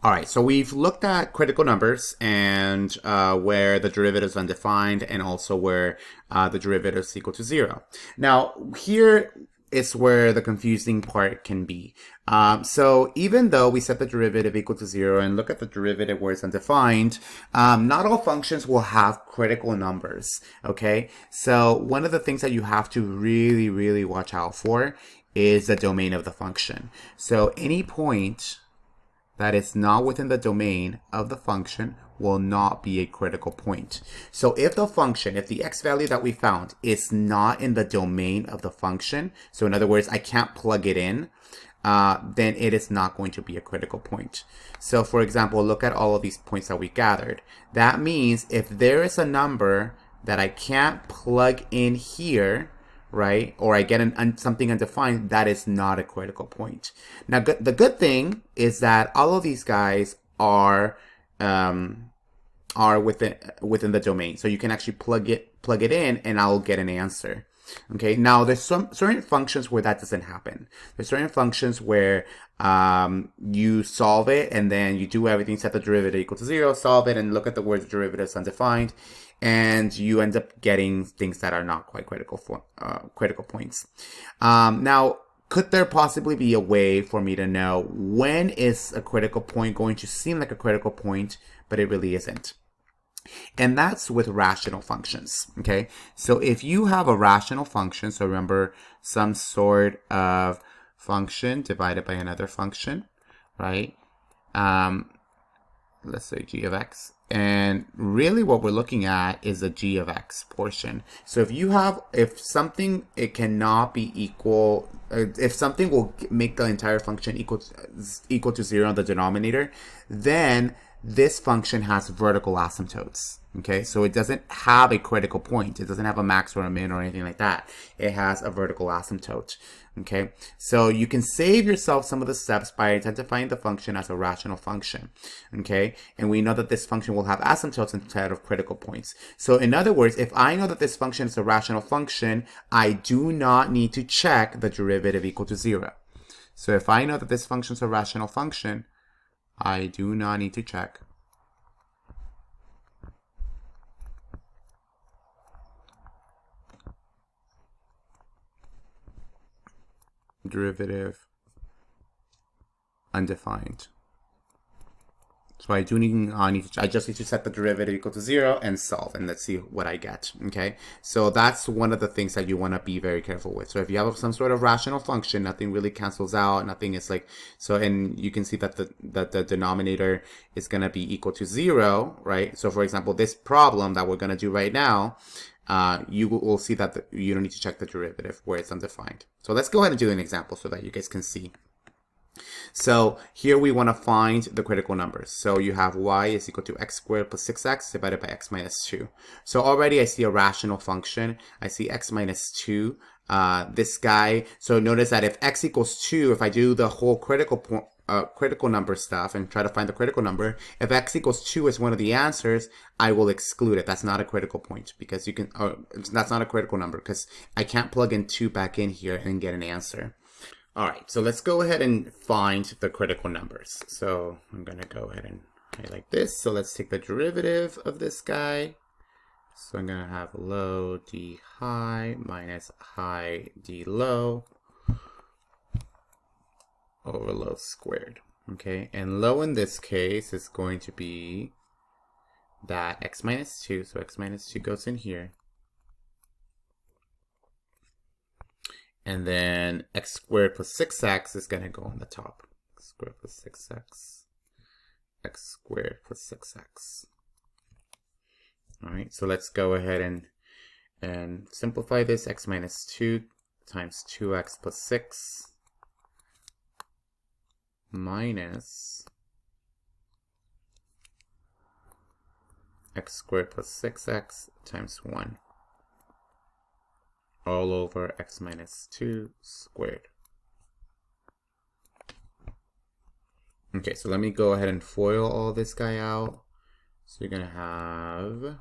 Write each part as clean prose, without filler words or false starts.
All right, so we've looked at critical numbers and where the derivative is undefined and also where the derivative is equal to zero. Now, here is where the confusing part can be. So even though we set the derivative equal to zero and look at the derivative where it's undefined, not all functions will have critical numbers, okay? So one of the things that you have to really, really watch out for is the domain of the function. So any point that is not within the domain of the function will not be a critical point. So if the x value that we found is not in the domain of the function, so in other words, I can't plug it in, then it is not going to be a critical point. So for example, look at all of these points that we gathered. That means if there is a number that I can't plug in here, right, or I get something undefined, that is not a critical point. Now, the good thing is that all of these guys are within the domain, so you can actually plug it in, and I'll get an answer. Okay. Now, there's some certain functions where that doesn't happen. There's certain functions where you solve it, and then you do everything, set the derivative equal to zero, solve it, and look at the word derivative is undefined, and you end up getting things that are not quite critical for critical points. Now, could there possibly be a way for me to know when is a critical point going to seem like a critical point, but it really isn't? And that's with rational functions, okay? So if you have a rational function, so remember some sort of function divided by another function, right? Let's say g of x. And really what we're looking at is the g of x portion. So if something, it cannot be equal, if something will make the entire function equal to zero on the denominator, then this function has vertical asymptotes. Okay, so it doesn't have a critical point. It doesn't have a max or a min or anything like that. It has a vertical asymptote. Okay, so you can save yourself some of the steps by identifying the function as a rational function. Okay, and we know that this function will have asymptotes instead of critical points. So in other words, if I know that this function is a rational function, I do not need to check the derivative equal to zero. So if I know that this function is a rational function, I do not need to check derivative undefined. So I just need to set the derivative equal to zero and solve, and let's see what I get. Okay, so that's one of the things that you want to be very careful with. So if you have some sort of rational function, nothing really cancels out, nothing is like, so, and you can see that the denominator is going to be equal to zero, right? So for example, this problem that we're going to do right now, you will see that you don't need to check the derivative where it's undefined. So let's go ahead and do an example so that you guys can see. So here we want to find the critical numbers. So you have y is equal to x squared plus 6x divided by x minus 2. So already I see a rational function. I see x minus 2. This guy, so notice that if x equals 2, if I do the whole critical number stuff and try to find the critical number, if x equals 2 is one of the answers, I will exclude it. That's not a critical point because that's not a critical number because I can't plug in 2 back in here and get an answer. All right, so let's go ahead and find the critical numbers. So I'm going to go ahead and highlight this. So let's take the derivative of this guy. So I'm going to have low d high minus high d low over low squared. Okay, and low in this case is going to be that x minus 2. So x minus 2 goes in here. And then x squared plus 6x is going to go on the top. X squared plus 6x. X squared plus 6x. All right, so let's go ahead and simplify this. X minus 2 times 2x plus 6 minus x squared plus 6x times 1. All over x minus 2 squared. Okay, so let me go ahead and FOIL all this guy out. So you're going to have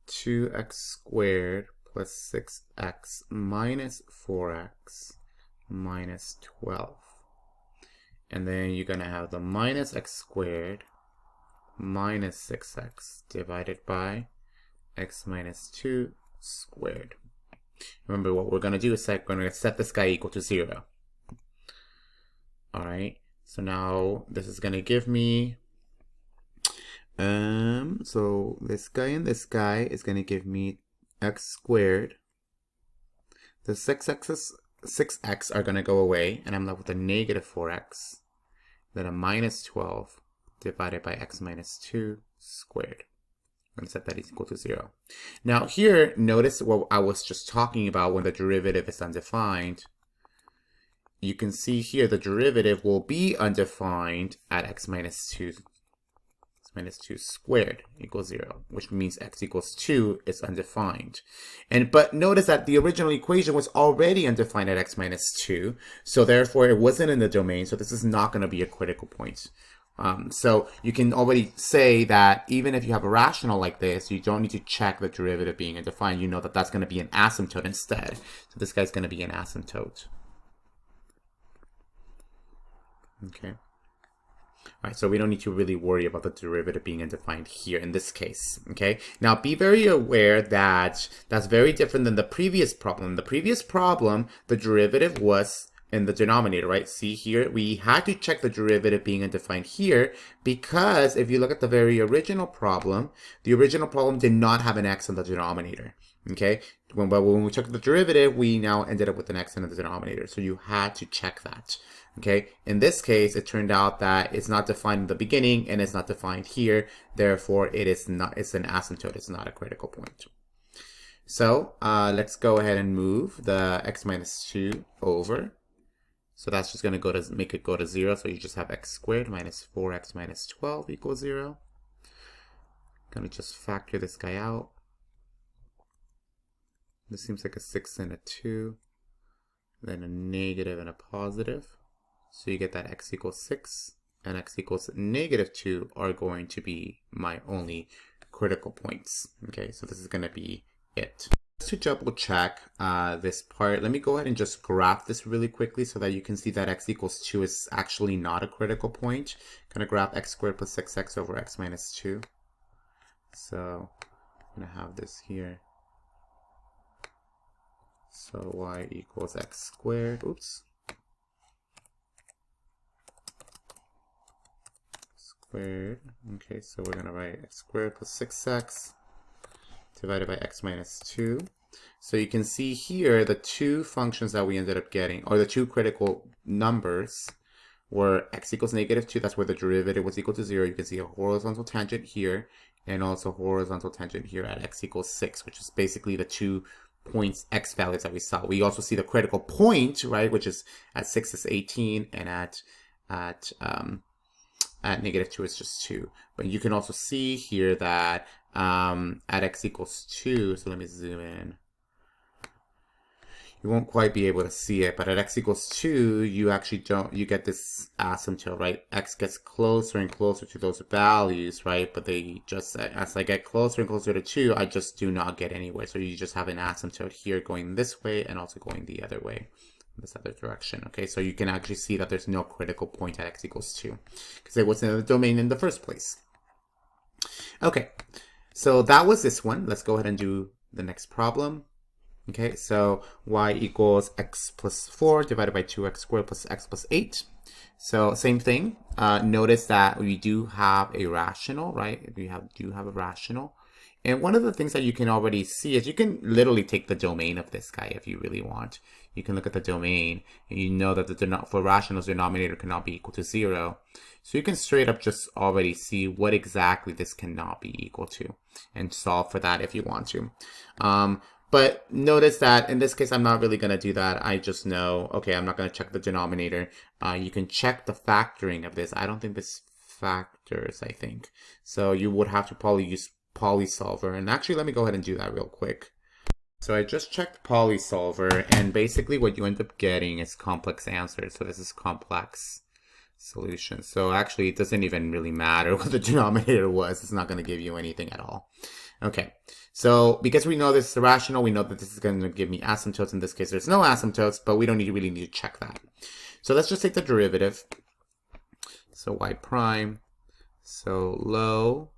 2x squared plus 6x minus 4x minus 12. And then you're going to have the minus x squared minus 6x divided by x minus 2 squared. Remember, what we're going to do is we're going to set this guy equal to 0. All right, so now this is going to give me, so this guy and this guy is going to give me x squared. The 6x are going to go away, and I'm left with a negative 4x, then a minus 12 divided by x minus 2 squared. I'm going to set that is equal to 0. Now here, notice what I was just talking about when the derivative is undefined. You can see here the derivative will be undefined at x minus 2 squared equals 0, which means x equals 2 is undefined. But notice that the original equation was already undefined at x minus 2, so therefore it wasn't in the domain, so this is not going to be a critical point. So you can already say that even if you have a rational like this, you don't need to check the derivative being undefined. You know that that's going to be an asymptote instead. So this guy's going to be an asymptote. Okay. All right, so we don't need to really worry about the derivative being undefined here in this case, okay? Now, be very aware that that's very different than the previous problem. The previous problem, the derivative was in the denominator, right? See here, we had to check the derivative being undefined here because if you look at the very original problem, the original problem did not have an x in the denominator, okay? But when we took the derivative, we now ended up with an x in the denominator, so you had to check that. Okay, in this case, it turned out that it's not defined in the beginning and it's not defined here. Therefore, it's an asymptote. It's not a critical point. So let's go ahead and move the x minus 2 over. So that's just going to make it go to 0. So you just have x squared minus 4x minus 12 equals 0. Going to just factor this guy out. This seems like a 6 and a 2. Then a negative and a positive. So you get that x equals 6 and x equals negative 2 are going to be my only critical points. Okay, so this is going to be it. Just to double check this part, let me go ahead and just graph this really quickly so that you can see that x equals 2 is actually not a critical point. I'm going to graph x squared plus 6x over x minus 2. So I'm going to have this here. So y equals x squared. Oops. Squared. Okay, so we're going to write x squared plus 6x divided by x minus 2. So you can see here the two functions that we ended up getting, or the two critical numbers, were x equals negative 2. That's where the derivative was equal to 0. You can see a horizontal tangent here and also horizontal tangent here at x equals 6, which is basically the 2 points x values that we saw. We also see the critical point, right, which is at 6 is 18 and at negative 2 is just 2. But you can also see here that at x equals 2, so let me zoom in. You won't quite be able to see it, but at x equals 2, you get this asymptote, right? X gets closer and closer to those values, right? But they just, as I get closer and closer to 2, I just do not get anywhere. So you just have an asymptote here going this way and also going the other way, this other direction. Okay, so you can actually see that there's no critical point at x equals 2 because it wasn't in the domain in the first place. Okay, so that was this one. Let's go ahead and do the next problem. Okay, so y equals x plus 4 divided by 2x squared plus x plus 8. So same thing. Notice that we do have a rational, right? We do have a rational. And one of the things that you can already see is you can literally take the domain of this guy if you really want. You can look at the domain and you know that for rationals, denominator cannot be equal to 0. So you can straight up just already see what exactly this cannot be equal to and solve for that if you want to. But notice that in this case, I'm not really going to do that. I just know, okay, I'm not going to check the denominator. You can check the factoring of this. I don't think this factors, I think. So you would have to probably use polysolver. And actually, let me go ahead and do that real quick. So I just checked polysolver, and basically what you end up getting is complex answers. So this is complex solution. So actually, it doesn't even really matter what the denominator was. It's not going to give you anything at all. Okay, so because we know this is irrational, we know that this is going to give me asymptotes. In this case, there's no asymptotes, but we don't really need to check that. So let's just take the derivative. So y prime, so low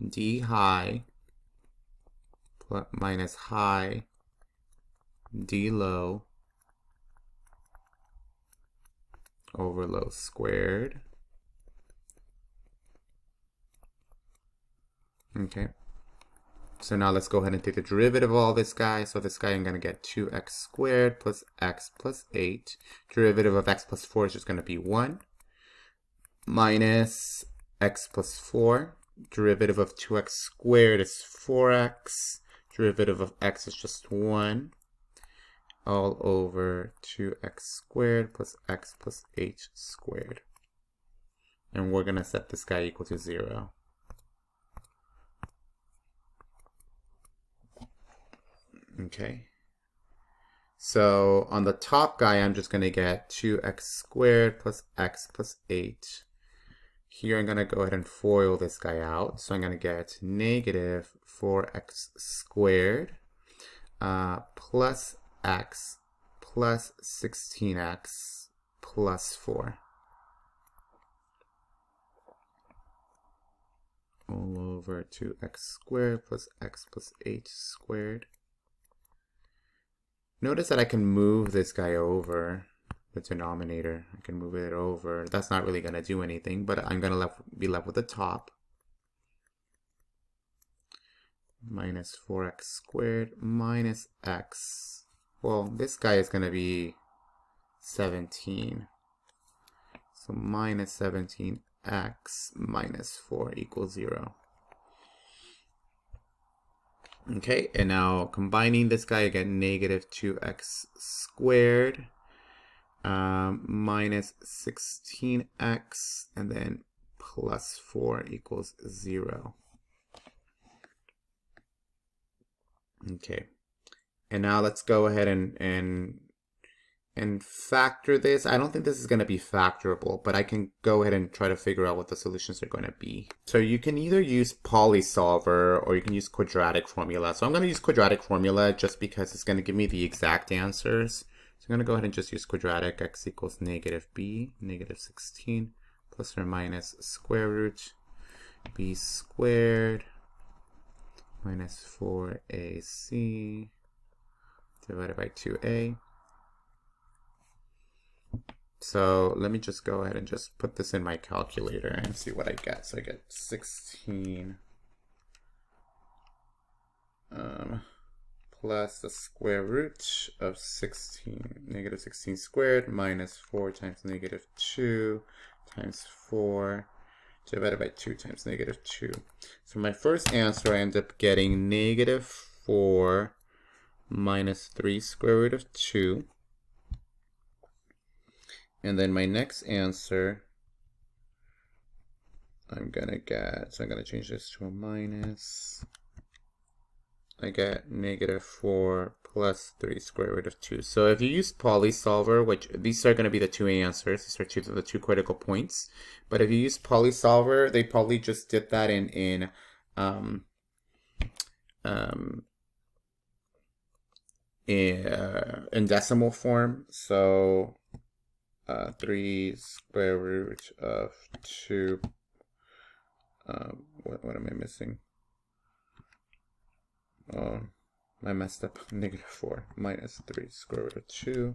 d high minus high d low over low squared. Okay. So now let's go ahead and take the derivative of all this guy. So this guy I'm going to get 2x squared plus x plus 8. Derivative of x plus 4 is just going to be 1. Minus x plus 4. Derivative of 2x squared is 4x. Derivative of x is just 1. All over 2x squared plus x plus 8 squared. And we're going to set this guy equal to 0. Okay, so on the top guy, I'm just going to get 2x squared plus x plus 8. Here, I'm going to go ahead and FOIL this guy out. So I'm going to get negative 4x squared plus x plus 16x plus 4. All over 2x squared plus x plus 8 squared. Notice that I can move this guy over, the denominator. I can move it over. That's not really going to do anything, but I'm going to be left with the top. Minus 4x squared minus x. Well, this guy is going to be 17. So minus 17x minus 4 equals 0. Okay, and now combining this guy, I get negative 2x squared minus 16x, and then plus 4 equals 0. Okay, and now let's go ahead and factor this. I don't think this is going to be factorable, but I can go ahead and try to figure out what the solutions are going to be. So you can either use polysolver or you can use quadratic formula. So I'm going to use quadratic formula just because it's going to give me the exact answers. So I'm going to go ahead and just use quadratic. X equals negative b, negative 16, plus or minus square root b squared minus 4ac divided by 2a. So let me just go ahead and just put this in my calculator and see what I get. So I get 16 plus the square root of 16, negative 16 squared minus 4 times negative 2 times 4 divided by 2 times negative 2. So my first answer, I end up getting negative 4 minus 3 square root of 2. And then my next answer, I'm going to get, so I'm going to change this to a minus. I get negative 4 plus 3 square root of 2. So if you use polysolver, which these are going to be the two answers, these are the two critical points. But if you use polysolver, they probably just did that in decimal form. So 3 square root of 2, what am I missing? Oh, I messed up. Negative 4 minus 3 square root of 2.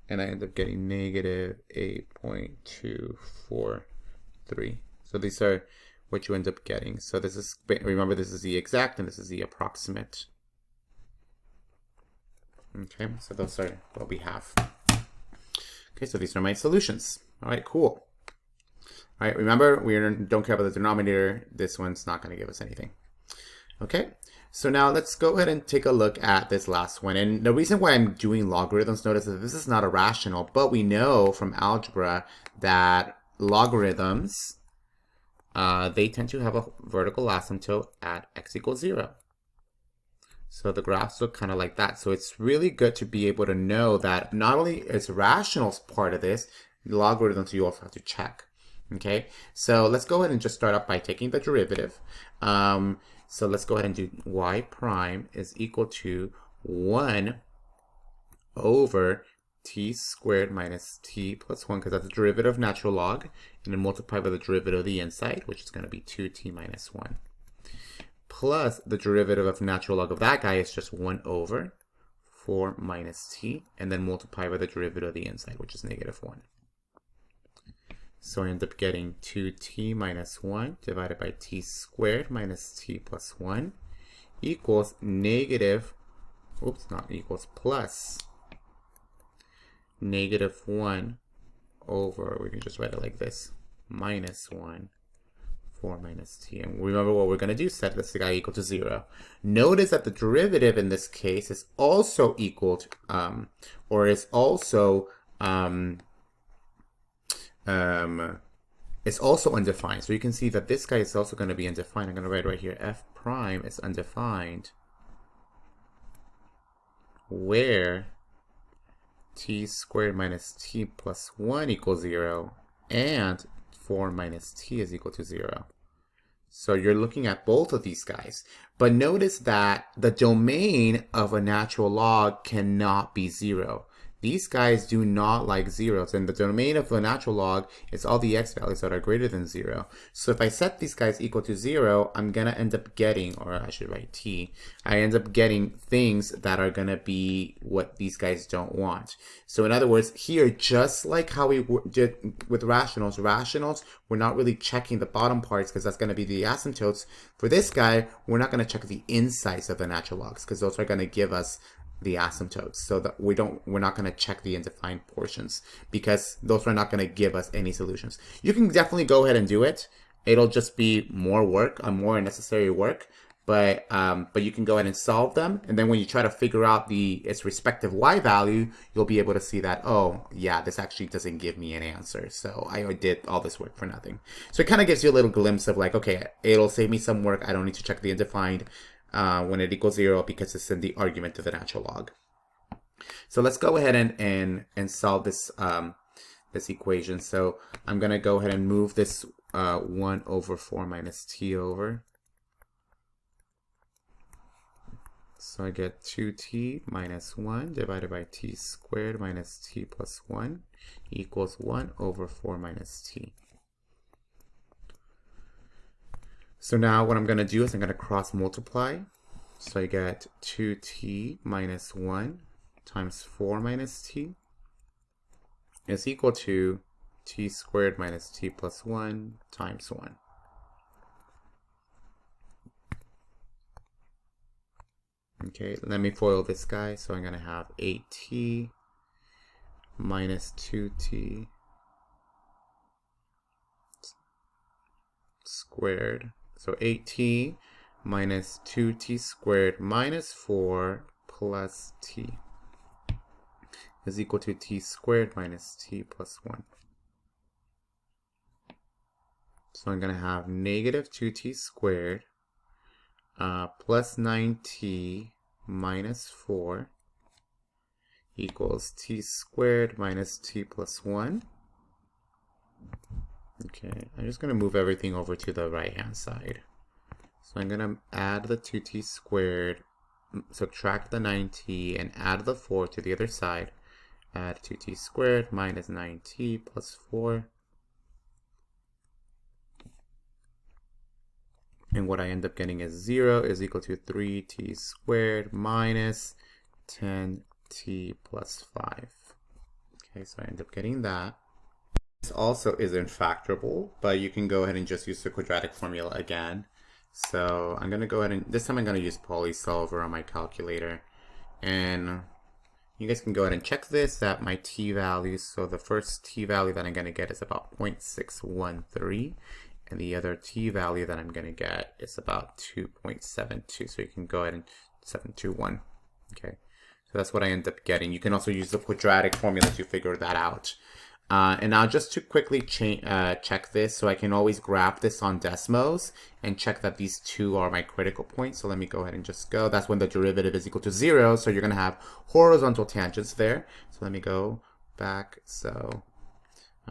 And I end up getting negative 8.243. So these are what you end up getting. So this is, remember, this is the exact and this is the approximate. Okay, so those are what we have. Okay, so these are my solutions. All right, cool. All right, remember, we don't care about the denominator. This one's not going to give us anything. Okay, so now let's go ahead and take a look at this last one. And the reason why I'm doing logarithms, notice that this is not a rational, but we know from algebra that logarithms, they tend to have a vertical asymptote at x equals 0. So the graphs look kind of like that. So it's really good to be able to know that not only is rational part of this, logarithms you also have to check. Okay, so let's go ahead and just start up by taking the derivative. So let's go ahead and do y prime is equal to 1 over t squared minus t plus 1, because that's the derivative of natural log, and then multiply by the derivative of the inside, which is going to be 2t minus 1. Plus the derivative of natural log of that guy is just 1 over 4 minus t, and then multiply by the derivative of the inside, which is negative 1. So I end up getting 2t minus 1 divided by t squared minus t plus 1 equals negative, plus negative 1 over, we can just write it like this, minus 1, 4 minus t. And remember what we're going to do, set this guy equal to 0. Notice that the derivative in this case is also equal to, it's also undefined. So you can see that this guy is also going to be undefined. I'm going to write right here, f prime is undefined where t squared minus t plus 1 equals 0 and 4 minus t is equal to 0. So you're looking at both of these guys. But notice that the domain of a natural log cannot be 0. These guys do not like zeros, and the domain of a natural log is all the x values that are greater than 0. So if I set these guys equal to 0, I'm going to end up getting, or I should write t, I end up getting things that are going to be what these guys don't want. So in other words, here, just like how we did with rationals, we're not really checking the bottom parts because that's going to be the asymptotes. For this guy, we're not going to check the insides of the natural logs because those are going to give us the asymptotes, so that we're not going to check the undefined portions because those are not going to give us any solutions. You can definitely go ahead and do it. It'll just be more work, more unnecessary work, but you can go ahead and solve them, and then when you try to figure out its respective y value, you'll be able to see that, oh yeah, this actually doesn't give me an answer, so I did all this work for nothing. So it kind of gives you a little glimpse of like, okay, it'll save me some work. I don't need to check the undefined when it equals 0 because it's in the argument of the natural log. So let's go ahead and solve this this equation. So I'm going to go ahead and move this 1 over 4 minus t over. So I get 2t minus 1 divided by t squared minus t plus 1 equals 1 over 4 minus t. So now what I'm going to do is I'm going to cross multiply. So I get 2t minus 1 times 4 minus t is equal to t squared minus t plus 1 times 1. Okay, let me FOIL this guy. So I'm going to have 8t minus 2t squared. So 8t minus 2t squared minus 4 plus t is equal to t squared minus t plus 1. So I'm going to have negative 2t squared plus 9t minus 4 equals t squared minus t plus 1. Okay, I'm just going to move everything over to the right-hand side. So I'm going to add the 2t squared, subtract the 9t, and add the 4 to the other side. Add 2t squared minus 9t plus 4. And what I end up getting is 0 is equal to 3t squared minus 10t plus 5. Okay, so I end up getting that. This also isn't factorable, but you can go ahead and just use the quadratic formula again. So I'm going to go ahead and, this time I'm going to use PolySolver on my calculator. And you guys can go ahead and check this at my t values. So the first t value that I'm going to get is about 0.613. And the other t value that I'm going to get is about 2.72. So you can go ahead and 721. Okay, so that's what I end up getting. You can also use the quadratic formula to figure that out. And now just to quickly check this, so I can always graph this on Desmos and check that these two are my critical points. So let me go ahead and just go. That's when the derivative is equal to 0. So you're going to have horizontal tangents there. So let me go back. So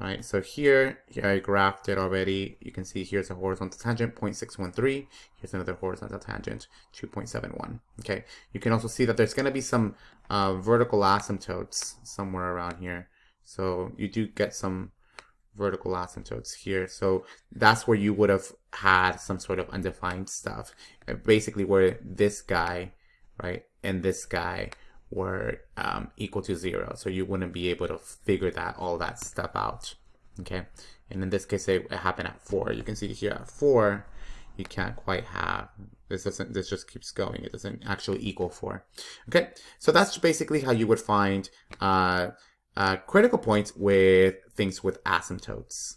All right, so here I graphed it already. You can see here's a horizontal tangent, 0.613. Here's another horizontal tangent, 2.71. Okay, you can also see that there's going to be some vertical asymptotes somewhere around here. So you do get some vertical asymptotes here. So that's where you would have had some sort of undefined stuff. Basically where this guy, right, and this guy were equal to 0. So you wouldn't be able to figure all that stuff out. Okay. And in this case, it happened at 4. You can see here at 4, you can't quite have, this just keeps going. It doesn't actually equal 4. Okay. So that's basically how you would find critical points with things with asymptotes.